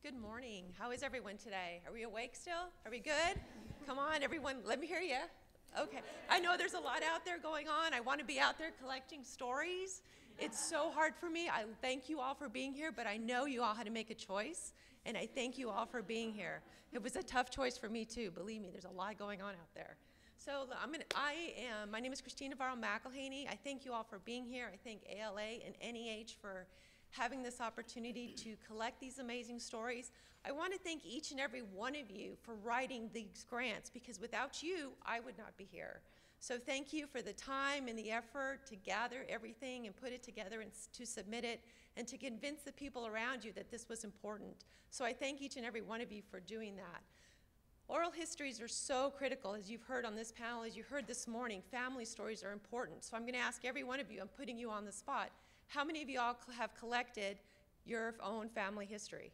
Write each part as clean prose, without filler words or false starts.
Good morning. How is everyone today? Are we awake still? Are we good? Come on, everyone, let me hear you. Okay. I know there's a lot out there going on. I want to be out there collecting stories. It's so hard for me. I thank you all for being here, but I know you all had to make a choice, and I thank you all for being here. It was a tough choice for me too. Believe me, there's a lot going on out there. So my name is Kristine Navarro McElhaney. I thank you all for being here. I thank ALA and NEH for having this opportunity to collect these amazing stories. I want to thank each and every one of you for writing these grants, because without you, I would not be here. So thank you for the time and the effort to gather everything and put it together and to submit it and to convince the people around you that this was important. So I thank each and every one of you for doing that. Oral histories are so critical, as you've heard on this panel, as you heard this morning. Family stories are important. So I'm going to ask every one of you, I'm putting you on the spot, how many of you all have collected your own family history?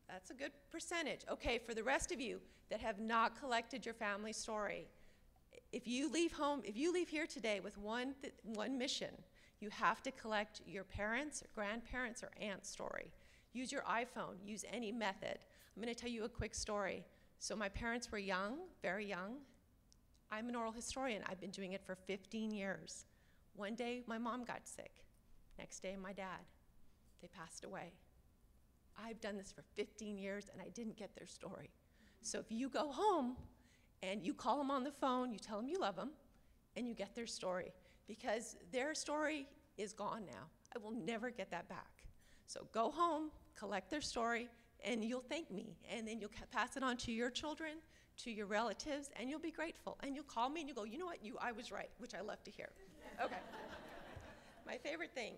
That's a good percentage. Okay, for the rest of you that have not collected your family story, if you leave here today with one mission, you have to collect your parents' or grandparents' or aunt's story. Use your iPhone, use any method. I'm going to tell you a quick story. So my parents were young, very young. I'm an oral historian. I've been doing it for 15 years. One day, my mom got sick. Next day, my dad. They passed away. I've done this for 15 years, and I didn't get their story. So if you go home and you call them on the phone, you tell them you love them, and you get their story, because their story is gone now. I will never get that back. So go home, collect their story, and you'll thank me, and then you'll pass it on to your children, to your relatives, and you'll be grateful. And you'll call me and you go, you know what, I was right, which I love to hear. Okay. My favorite thing.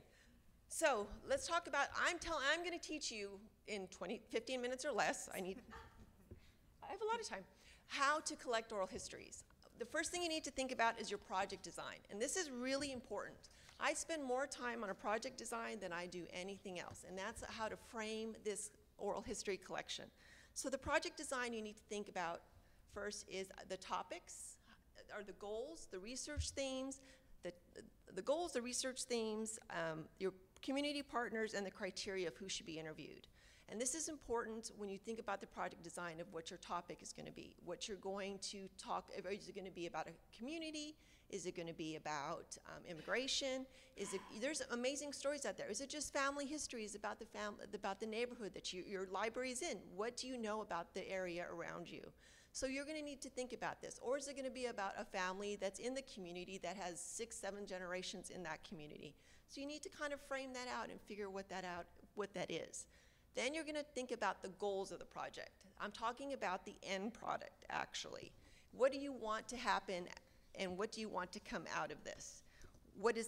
So let's talk about, I'm going to teach you in 15 minutes or less. I have a lot of time. How to collect oral histories. The first thing you need to think about is your project design. And this is really important. I spend more time on a project design than I do anything else. And that's how to frame this oral history collection. So the project design you need to think about first is the topics, or the goals, the research themes, the goals, the research themes, your community partners, and the criteria of who should be interviewed. And this is important when you think about the project design of what your topic is going to be, what you're going to talk about. Is it going to be about a community? Is it going to be about immigration? There's amazing stories out there. Is it just family histories about the neighborhood that your library is in? What do you know about the area around you? So you're going to need to think about this. Or is it going to be about a family that's in the community that has 6, 7 generations in that community? So you need to kind of frame that out and figure what that is. Then you're going to think about the goals of the project. I'm talking about the end product, actually. What do you want to happen, and what do you want to come out of this? What do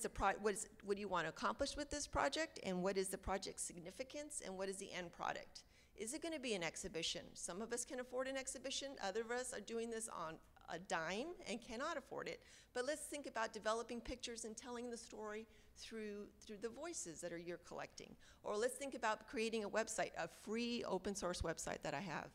you want to accomplish with this project, and what is the project's significance, and what is the end product? Is it going to be an exhibition? Some of us can afford an exhibition. Other of us are doing this on a dime and cannot afford it. But let's think about developing pictures and telling the story through the voices that you're collecting. Or let's think about creating a website, a free open source website that I have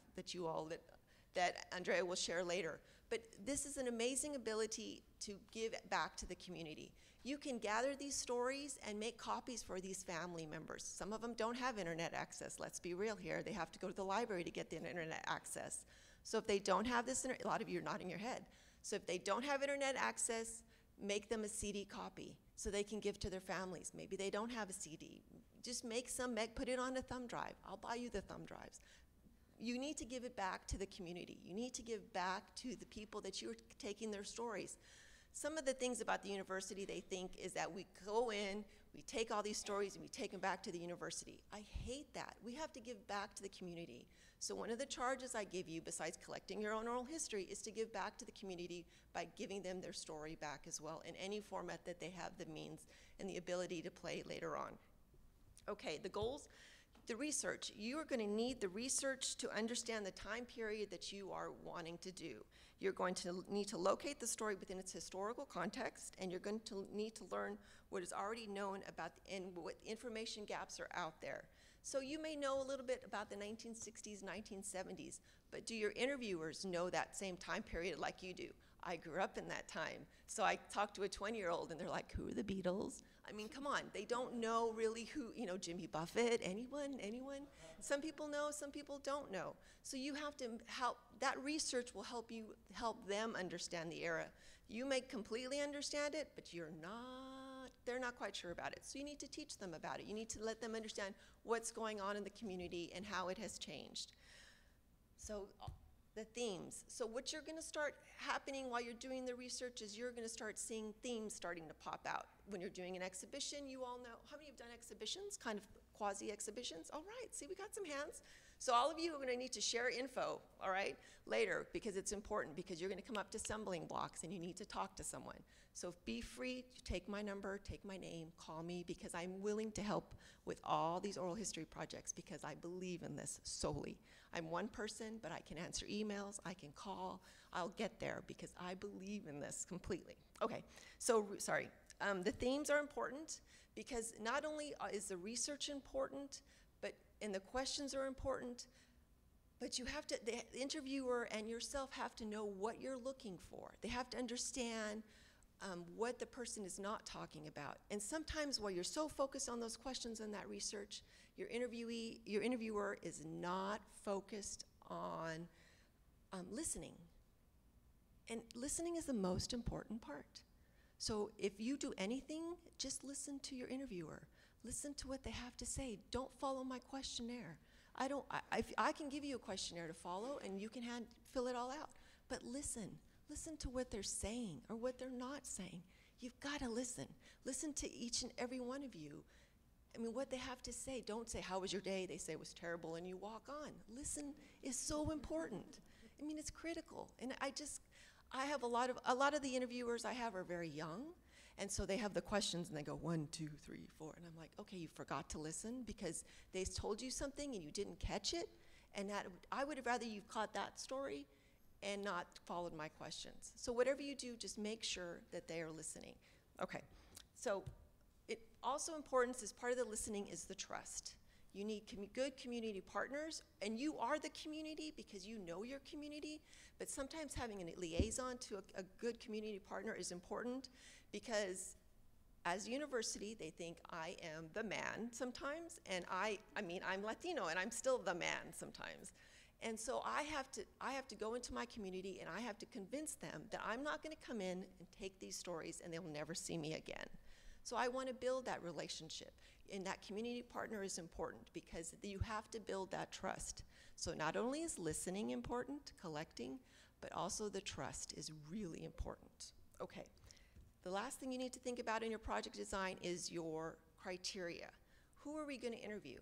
that Andrea will share later. But this is an amazing ability to give back to the community. You can gather these stories and make copies for these family members. Some of them don't have internet access. Let's be real here. They have to go to the library to get the internet access. So if they don't have this, a lot of you are nodding your head. So if they don't have internet access, make them a CD copy so they can give to their families. Maybe they don't have a CD. Just make some, put it on a thumb drive. I'll buy you the thumb drives. You need to give it back to the community. You need to give back to the people that you're taking their stories. Some of the things about the university they think is that we go in, we take all these stories, and we take them back to the university. I hate that. We have to give back to the community. So one of the charges I give you, besides collecting your own oral history, is to give back to the community by giving them their story back as well in any format that they have the means and the ability to play later on. Okay, the goals. The research. You are going to need the research to understand the time period that you are wanting to do. You're going to need to locate the story within its historical context, and you're going to need to learn what is already known about and what information gaps are out there. So you may know a little bit about the 1960s, 1970s, but do your interviewers know that same time period like you do? I grew up in that time. So I talked to a 20-year-old and they're like, who are the Beatles? I mean, come on, they don't know really who, you know, Jimmy Buffett, anyone? Some people know, some people don't know. So you have to help, that research will help you, help them understand the era. You may completely understand it, but they're not quite sure about it. So you need to teach them about it. You need to let them understand what's going on in the community and how it has changed. So the themes. So what you're going to start happening while you're doing the research is you're going to start seeing themes starting to pop out. When you're doing an exhibition, you all know, how many have done exhibitions, kind of quasi-exhibitions? All right, see, we got some hands. So all of you are going to need to share info, all right, later, because it's important, because you're going to come up to stumbling blocks and you need to talk to someone. So be free, take my number, take my name, call me, because I'm willing to help with all these oral history projects because I believe in this solely. I'm one person, but I can answer emails, I can call, I'll get there because I believe in this completely. Okay, so, sorry. The themes are important because not only is the research important, and the questions are important, but you have to, the interviewer and yourself have to know what you're looking for. They have to understand what the person is not talking about. And sometimes while you're so focused on those questions and that research, your interviewer is not focused on listening. And listening is the most important part. So if you do anything, just listen to your interviewer. Listen to what they have to say. Don't follow my questionnaire. I can give you a questionnaire to follow and you can fill it all out, but listen to what they're saying or what they're not saying. You've got to listen. Listen to each and every one of you. I mean, what they have to say. Don't say, how was your day? They say it was terrible and you walk on. Listen is so important. I mean, it's critical. And I have a lot of the interviewers I have are very young. And so they have the questions and they go 1, 2, 3, 4. And I'm like, okay, you forgot to listen because they told you something and you didn't catch it. And I would have rather you caught that story and not followed my questions. So whatever you do, just make sure that they are listening. Okay, so it also important as part of the listening is the trust. You need good community partners, and you are the community because you know your community, but sometimes having a liaison to a good community partner is important because as a university, they think I am the man sometimes, and I mean, I'm Latino, and I'm still the man sometimes. And so I have to go into my community, and I have to convince them that I'm not gonna come in and take these stories, and they'll never see me again. So I wanna build that relationship, and that community partner is important because you have to build that trust. So not only is listening important, collecting, but also the trust is really important. Okay. The last thing you need to think about in your project design is your criteria. Who are we going to interview?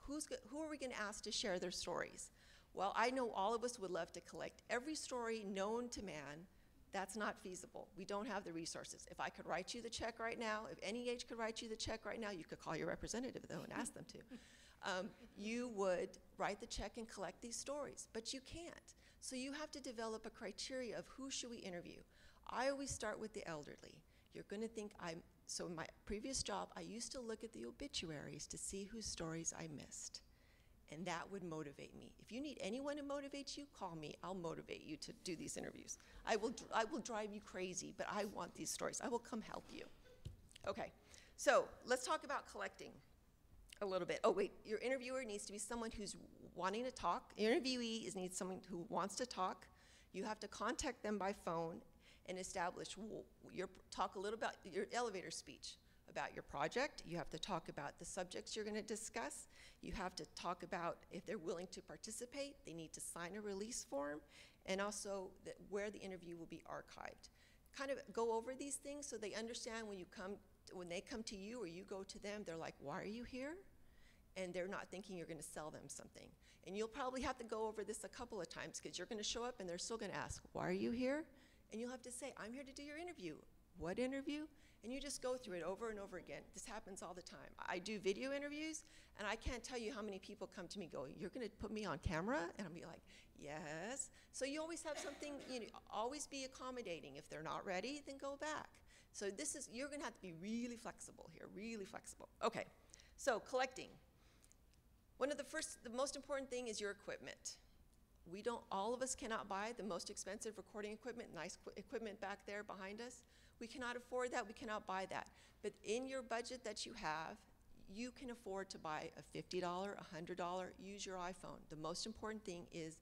Who are we going to ask to share their stories? Well, I know all of us would love to collect every story known to man. That's not feasible. We don't have the resources. If I could write you the check right now, if NEH could write you the check right now, you could call your representative though and ask them to. You would write the check and collect these stories, but you can't. So you have to develop a criteria of who should we interview. I always start with the elderly. You're gonna think so in my previous job, I used to look at the obituaries to see whose stories I missed. And that would motivate me. If you need anyone to motivate you, call me. I'll motivate you to do these interviews. I will drive you crazy, but I want these stories. I will come help you. Okay, so let's talk about collecting a little bit. Oh wait, your interviewer needs to be someone who's wanting to talk. Your interviewee needs someone who wants to talk. You have to contact them by phone and establish talk a little about your elevator speech about your project. You have to talk about the subjects you're going to discuss. You have to talk about if they're willing to participate. They need to sign a release form, and also where the interview will be archived. Kind of go over these things so they understand when they come to you or you go to them, they're like, why are you here? And they're not thinking you're going to sell them something. And you'll probably have to go over this a couple of times because you're going to show up and they're still going to ask, why are you here? And you'll have to say, I'm here to do your interview. What interview? And you just go through it over and over again. This happens all the time. I do video interviews, and I can't tell you how many people come to me going, you're gonna put me on camera? And I'll be like, yes. So you always have something, always be accommodating. If they're not ready, then go back. So you're gonna have to be really flexible here, really flexible. Okay, so collecting. The most important thing is your equipment. all of us cannot buy the most expensive recording equipment, nice equipment back there behind us. We cannot afford that, we cannot buy that. But in your budget that you have, you can afford to buy a $50, $100, use your iPhone. The most important thing is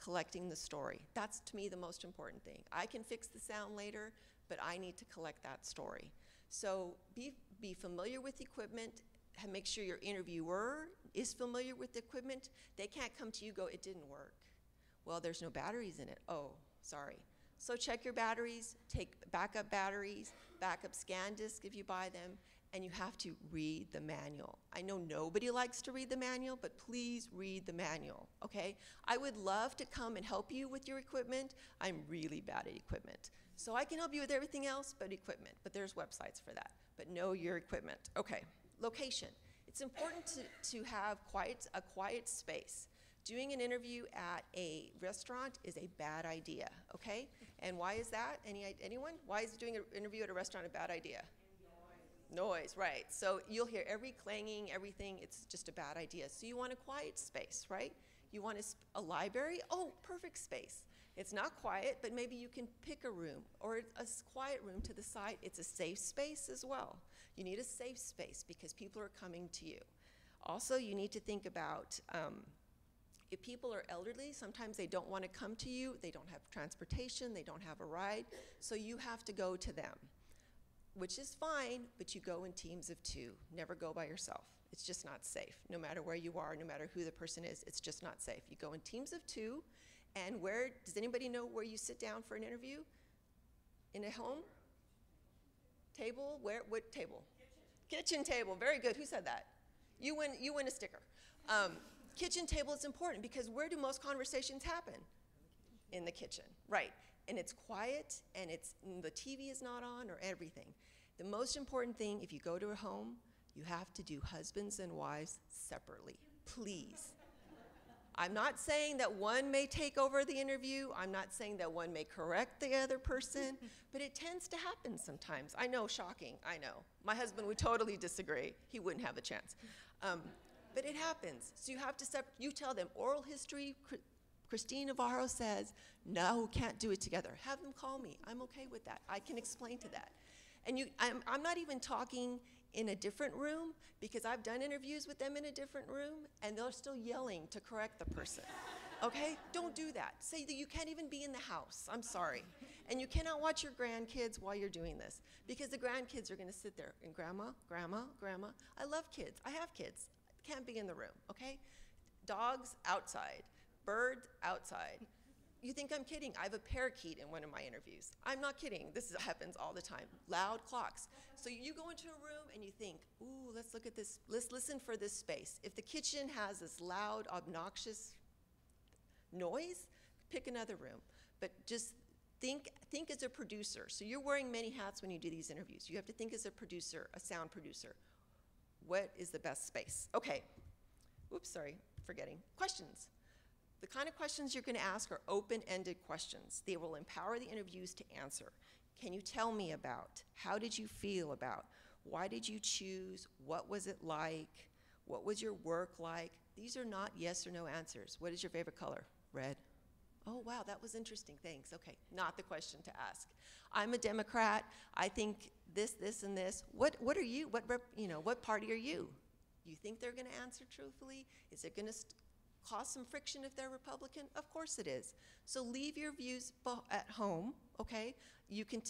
collecting the story. That's, to me, the most important thing. I can fix the sound later, but I need to collect that story. So be familiar with the equipment, make sure your interviewer is familiar with the equipment. They can't come to you and go, it didn't work. Well, there's no batteries in it. Oh, sorry. So check your batteries, take backup batteries, backup scan discs if you buy them, and you have to read the manual. I know nobody likes to read the manual, but please read the manual, okay? I would love to come and help you with your equipment. I'm really bad at equipment. So I can help you with everything else but equipment, but there's websites for that. But know your equipment. Okay, location. It's important to have a quiet space. Doing an interview at a restaurant is a bad idea, okay? And why is that? Anyone? Why is doing an interview at a restaurant a bad idea? Noise, right. So you'll hear every clanging, everything. It's just a bad idea. So you want a quiet space, right? You want a library? Oh, perfect space. It's not quiet, but maybe you can pick a room or a quiet room to the side. It's a safe space as well. You need a safe space because people are coming to you. Also, you need to think about if people are elderly, sometimes they don't want to come to you. They don't have transportation. They don't have a ride. So you have to go to them, which is fine, but you go in teams of 2. Never go by yourself. It's just not safe. No matter where you are, no matter who the person is, it's just not safe. You go in teams of 2, and does anybody know where you sit down for an interview? In a home? Table? What table? Kitchen table, very good. Who said that? You win a sticker. Kitchen table is important because where do most conversations happen? In the kitchen, right. And it's quiet, and the TV is not on or everything. The most important thing, if you go to a home, you have to do husbands and wives separately, please. I'm not saying that one may take over the interview. I'm not saying that one may correct the other person, but it tends to happen sometimes. I know, shocking, I know. My husband would totally disagree. He wouldn't have a chance. But it happens. So you have to you tell them, oral history, Kristine Navarro says, no, can't do it together. Have them call me. I'm okay with that. I can explain to that. And I'm not even talking in a different room because I've done interviews with them in a different room and they're still yelling to correct the person. Okay? Don't do that. Say that you can't even be in the house. I'm sorry. And you cannot watch your grandkids while you're doing this because the grandkids are going to sit there and grandma, grandma, grandma. I love kids. I have kids. Can't be in the room. Okay? Dogs outside. Birds outside. You think I'm kidding? I have a parakeet in one of my interviews. I'm not kidding. This happens all the time. Loud clocks. So you go into a room and you think, ooh, let's look at this. Let's listen for this space. If the kitchen has this loud, obnoxious noise, pick another room. But just think as a producer. So you're wearing many hats when you do these interviews. You have to think as a producer, a sound producer. What is the best space? Okay. Oops, sorry, forgetting. Questions. The kind of questions you're going to ask are open-ended questions. They will empower the interviewees to answer. Can you tell me about? How did you feel about? Why did you choose? What was it like? What was your work like? These are not yes or no answers. What is your favorite color? Red. Oh, wow, that was interesting. Thanks. Okay, not the question to ask. I'm a Democrat. I think this, this, and this. What are you? What party are you? You think they're going to answer truthfully? Is it going to cause some friction if they're Republican? Of course it is. So leave your views at home, okay? You can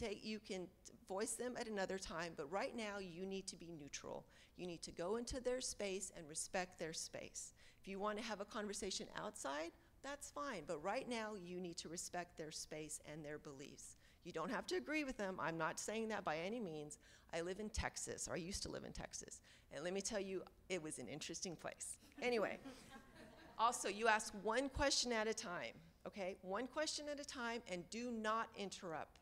voice them at another time, but right now you need to be neutral. You need to go into their space and respect their space. If you want to have a conversation outside, that's fine, but right now you need to respect their space and their beliefs. You don't have to agree with them. I'm not saying that by any means. I live in Texas, or I used to live in Texas, and let me tell you, it was an interesting place. Anyway. Also, you ask one question at a time, okay? One question at a time, and do not interrupt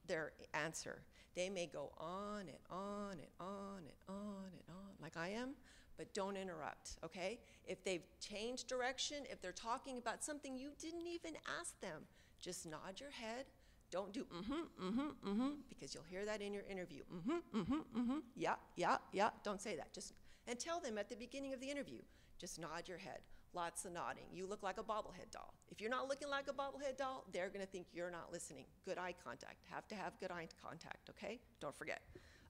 their answer. They may go on and on and on and on and on, like I am, but don't interrupt, okay? If they've changed direction, if they're talking about something you didn't even ask them, just nod your head. Don't do because you'll hear that in your interview. Yeah. Don't say that. And tell them at the beginning of the interview, just nod your head. Lots of nodding. You look like a bobblehead doll. If you're not looking like a bobblehead doll, they're gonna think you're not listening. Good eye contact. Have to have good eye contact, okay? Don't forget.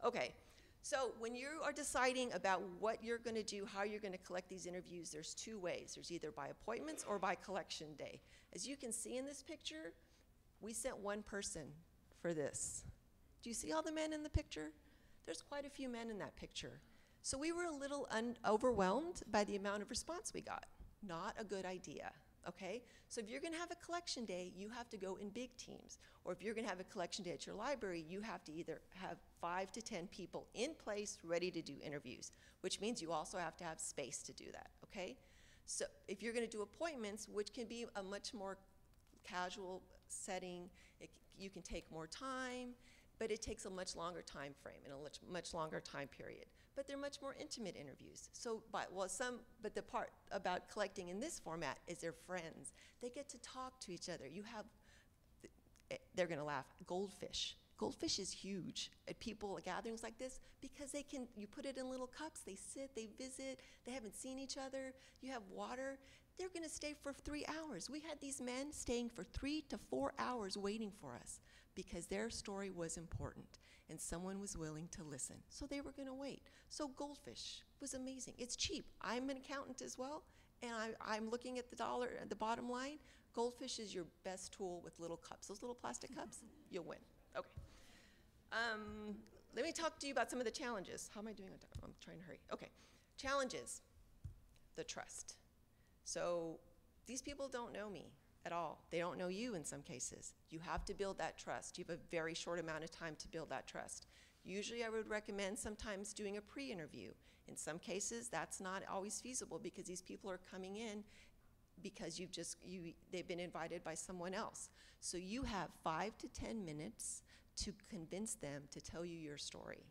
Okay, so when you are deciding about what you're gonna do, how you're gonna collect these interviews, there's two ways. There's either by appointments or by collection day. As you can see in this picture, we sent one person for this. Do you see all the men in the picture? There's quite a few men in that picture. So we were a little overwhelmed by the amount of response we got. Not a good idea, okay? So if you're gonna have a collection day, you have to go in big teams. Or if you're gonna have a collection day at your library, you have to either have 5 to 10 people in place ready to do interviews, which means you also have to have space to do that, okay? So if you're gonna do appointments, which can be a much more casual setting, you can take more time, but it takes a much longer time frame and a much longer time period. But they're much more intimate interviews. So, but the part about collecting in this format is they're friends. They get to talk to each other. You have, they're gonna laugh, goldfish. Goldfish is huge at people, gatherings like this, because you put it in little cups, they sit, they visit, they haven't seen each other, you have water. They're gonna stay for 3 hours. We had these men staying for 3 to 4 hours waiting for us because their story was important and someone was willing to listen. So they were gonna wait. So goldfish was amazing. It's cheap. I'm an accountant as well, and I'm looking at the dollar at the bottom line. Goldfish is your best tool with little cups. Those little plastic cups, you'll win. Okay. Let me talk to you about some of the challenges. How am I doing on time? I'm trying to hurry. Okay. Challenges. The trust. So these people don't know me at all. They don't know you in some cases. You have to build that trust. You have a very short amount of time to build that trust. Usually I would recommend sometimes doing a pre-interview. In some cases, that's not always feasible because these people are coming in because they've been invited by someone else. So you have 5 to 10 minutes to convince them to tell you your story.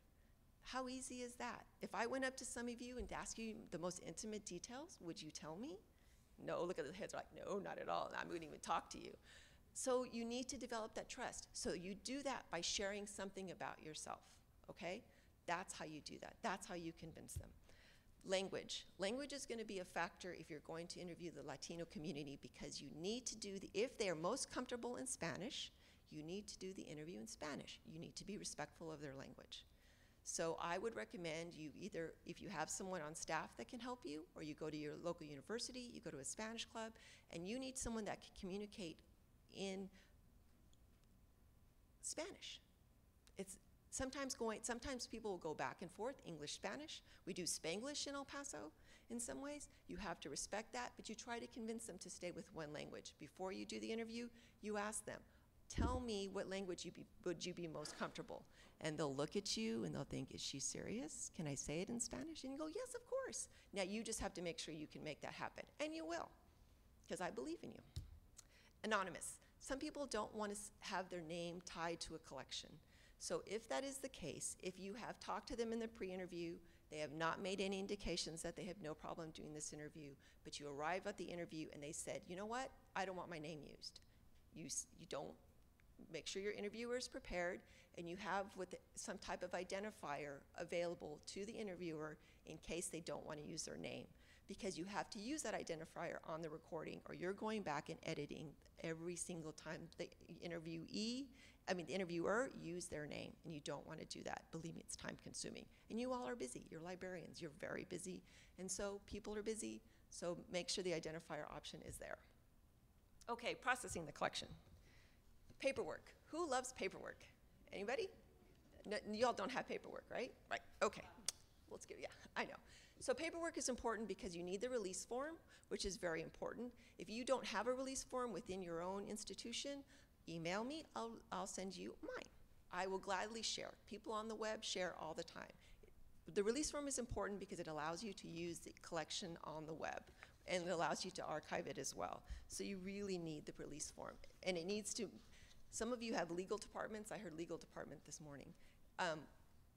How easy is that? If I went up to some of you and asked you the most intimate details, would you tell me? No, look at the heads, like, no, not at all, I wouldn't even talk to you. So you need to develop that trust. So you do that by sharing something about yourself, okay? That's how you do that. That's how you convince them. Language. Language is gonna be a factor if you're going to interview the Latino community because you need to do, if they are most comfortable in Spanish, you need to do the interview in Spanish. You need to be respectful of their language. So I would recommend you either, if you have someone on staff that can help you, or you go to your local university, you go to a Spanish club, and you need someone that can communicate in Spanish. It's sometimes people will go back and forth, English, Spanish. We do Spanglish in El Paso in some ways. You have to respect that, but you try to convince them to stay with one language. Before you do the interview, you ask them, tell me what language would you be most comfortable? And they'll look at you and they'll think, is she serious? Can I say it in Spanish? And you go, yes, of course. Now you just have to make sure you can make that happen. And you will, because I believe in you. Anonymous. Some people don't want to have their name tied to a collection. So if that is the case, if you have talked to them in the pre-interview, they have not made any indications that they have no problem doing this interview, but you arrive at the interview and they said, you know what? I don't want my name used. You don't. Make sure your interviewer is prepared and you have some type of identifier available to the interviewer in case they don't want to use their name. Because you have to use that identifier on the recording or you're going back and editing every single time the interviewer use their name, and you don't want to do that. Believe me, it's time consuming. And you all are busy, you're librarians, you're very busy, and so people are busy, so make sure the identifier option is there. Okay, processing the collection. Paperwork. Who loves paperwork? Anybody? No, y'all don't have paperwork, right? Right, okay. Let's give, yeah, I know. So paperwork is important because you need the release form, which is very important. If you don't have a release form within your own institution, email me, I'll send you mine. I will gladly share. People on the web share all the time. The release form is important because it allows you to use the collection on the web, and it allows you to archive it as well. So you really need the release form. And it needs to, some of you have legal departments. I heard legal department this morning.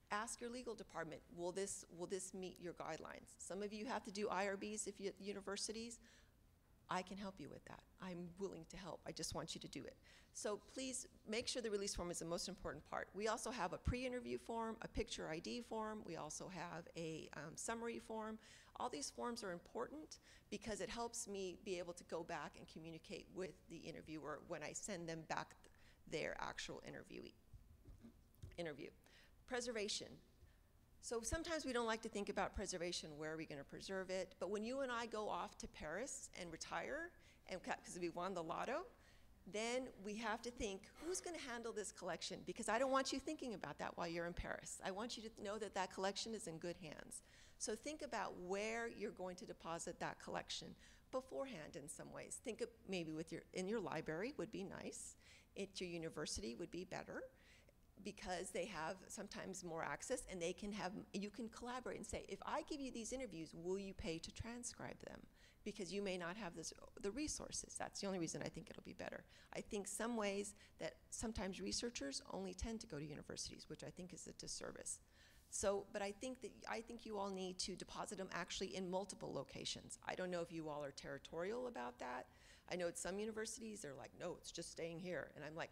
Ask your legal department, will this meet your guidelines? Some of you have to do IRBs if you're at universities. I can help you with that. I'm willing to help. I just want you to do it. So please make sure the release form is the most important part. We also have a pre-interview form, a picture ID form. We also have a summary form. All these forms are important because it helps me be able to go back and communicate with the interviewer when I send them back their actual interview. Preservation. So sometimes we don't like to think about preservation, where are we going to preserve it? But when you and I go off to Paris and retire, and because we won the lotto, then we have to think, who's going to handle this collection? Because I don't want you thinking about that while you're in Paris. I want you to know that that collection is in good hands. So think about where you're going to deposit that collection beforehand in some ways. Think of maybe in your library would be nice. At your university would be better, because they have sometimes more access, and you can collaborate and say, if I give you these interviews, will you pay to transcribe them? Because you may not have the resources. That's the only reason I think it'll be better. I think some ways that sometimes researchers only tend to go to universities, which I think is a disservice. So, but I think you all need to deposit them actually in multiple locations. I don't know if you all are territorial about that. I know at some universities, they're like, no, it's just staying here. And I'm like,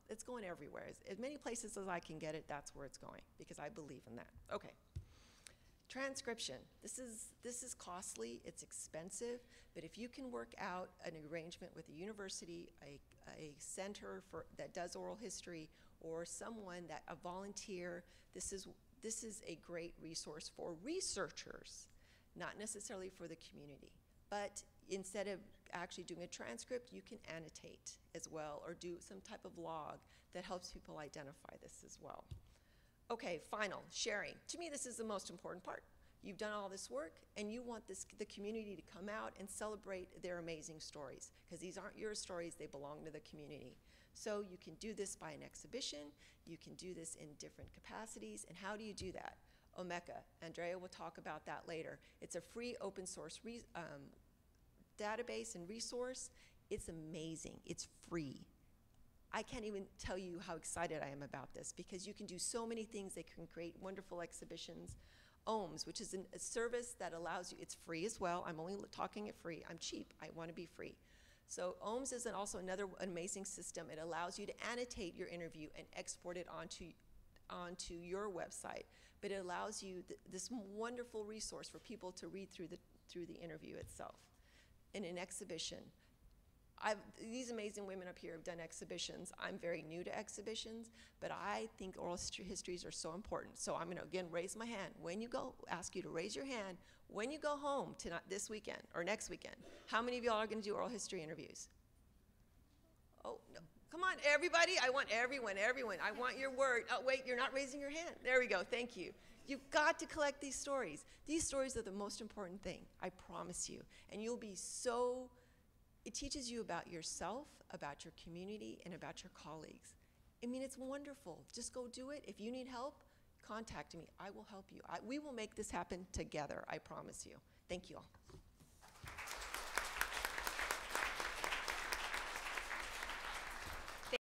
it's going everywhere. As many places as I can get it, that's where it's going, because I believe in that. Okay. Transcription. This is costly, it's expensive, but if you can work out an arrangement with a university, a center that does oral history, or someone a volunteer, this is a great resource for researchers, not necessarily for the community. But instead of actually doing a transcript, you can annotate as well, or do some type of log that helps people identify this as well. Okay, final, sharing. To me, this is the most important part. You've done all this work, and you want the community to come out and celebrate their amazing stories, because these aren't your stories, they belong to the community. So you can do this by an exhibition, you can do this in different capacities, and how do you do that? Omeka, Andrea will talk about that later. It's a free open source database and resource. It's amazing, it's free. I can't even tell you how excited I am about this, because you can do so many things. They can create wonderful exhibitions. OHMS, which is a service that allows you, it's free as well. I'm only talking it free. I'm cheap, I want to be free. So OHMS is also another amazing system. It allows you to annotate your interview and export it onto your website. But it allows you this wonderful resource for people to read through the interview itself. In an exhibition, these amazing women up here have done exhibitions. I'm very new to exhibitions, but I think oral histories are so important. So I'm going to, again, raise my hand. When you go, ask you to raise your hand. When you go home this weekend or next weekend, how many of y'all are going to do oral history interviews? Oh, no. Come on, everybody. I want everyone. I want your word. Oh, wait, you're not raising your hand. There we go. Thank you. You've got to collect these stories. These stories are the most important thing, I promise you. And you'll be so... It teaches you about yourself, about your community, and about your colleagues. I mean, it's wonderful. Just go do it. If you need help, contact me. I will help you. We will make this happen together, I promise you. Thank you all.